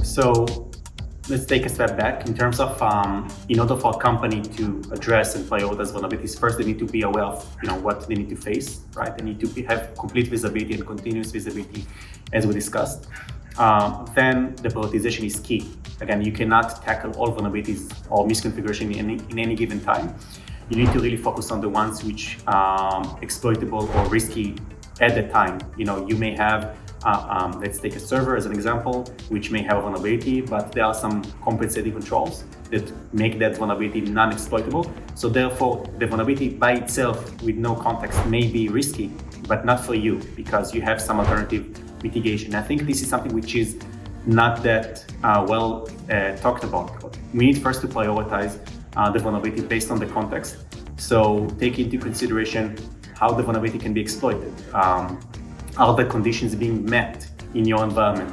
So let's take a step back in terms of in order for a company to address and prioritize vulnerabilities. First, they need to be aware of what they need to face, right? They need to have complete visibility and continuous visibility, as we discussed. Then the prioritization is key. Again, you cannot tackle all vulnerabilities or misconfiguration in any given time. You need to really focus on the ones which are exploitable or risky at the time. You may have let's take a server as an example, which may have a vulnerability, but there are some compensating controls that make that vulnerability non-exploitable. So therefore, the vulnerability by itself with no context may be risky, but not for you because you have some alternative mitigation. I think this is something which is not that well talked about. We need first to prioritize the vulnerability based on the context. So take into consideration how the vulnerability can be exploited. Are the conditions being met in your environment?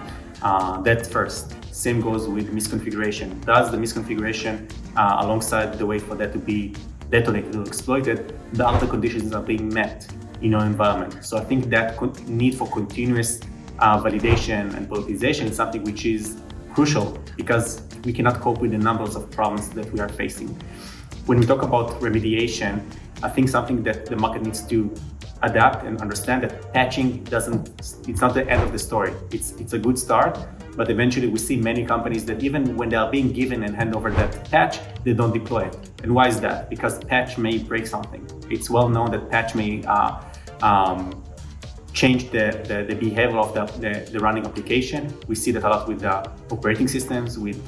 That first. Same goes with misconfiguration. Does the misconfiguration, alongside the way for that to be detonated or exploited, the other conditions are being met in your environment? So I think that need for continuous validation and prioritization is something which is crucial because we cannot cope with the numbers of problems that we are facing. When we talk about remediation, I think something that the market needs to adapt and understand that patching it's not the end of the story. It's a good start, but eventually we see many companies that even when they are being given and hand over that patch, they don't deploy it. And why is that? Because patch may break something. It's well known that patch may change the behavior of the running application. We see that a lot with the operating systems, with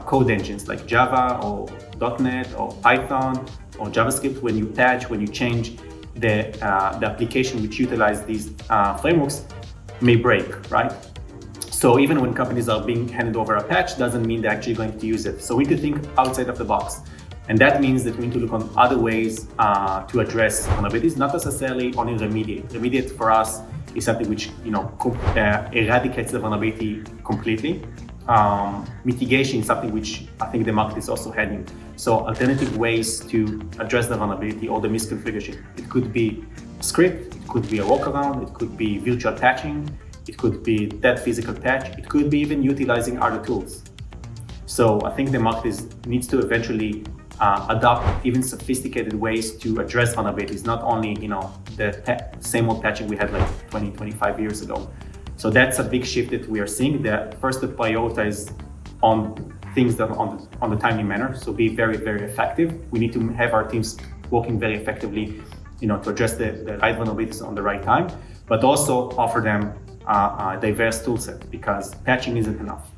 code engines like Java or .NET or Python or JavaScript. When you patch, when you change the application which utilize these frameworks may break, right? So even when companies are being handed over a patch, doesn't mean they're actually going to use it. So we need to think outside of the box. And that means that we need to look on other ways to address vulnerabilities, not necessarily only remediate. Remediate for us is something which eradicates the vulnerability completely. Mitigation is something which I think the market is also heading. So alternative ways to address the vulnerability or the misconfiguration. It could be a script, it could be a workaround, it could be virtual patching, it could be that physical patch, it could be even utilizing other tools. So I think the market needs to eventually adopt even sophisticated ways to address vulnerabilities, not only the same old patching we had like 20, 25 years ago. So that's a big shift that we are seeing. That first to prioritize on things that on the timely manner. So be very, very effective. We need to have our teams working very effectively, to address the right vulnerabilities on the right time, but also offer them a diverse tool set because patching isn't enough.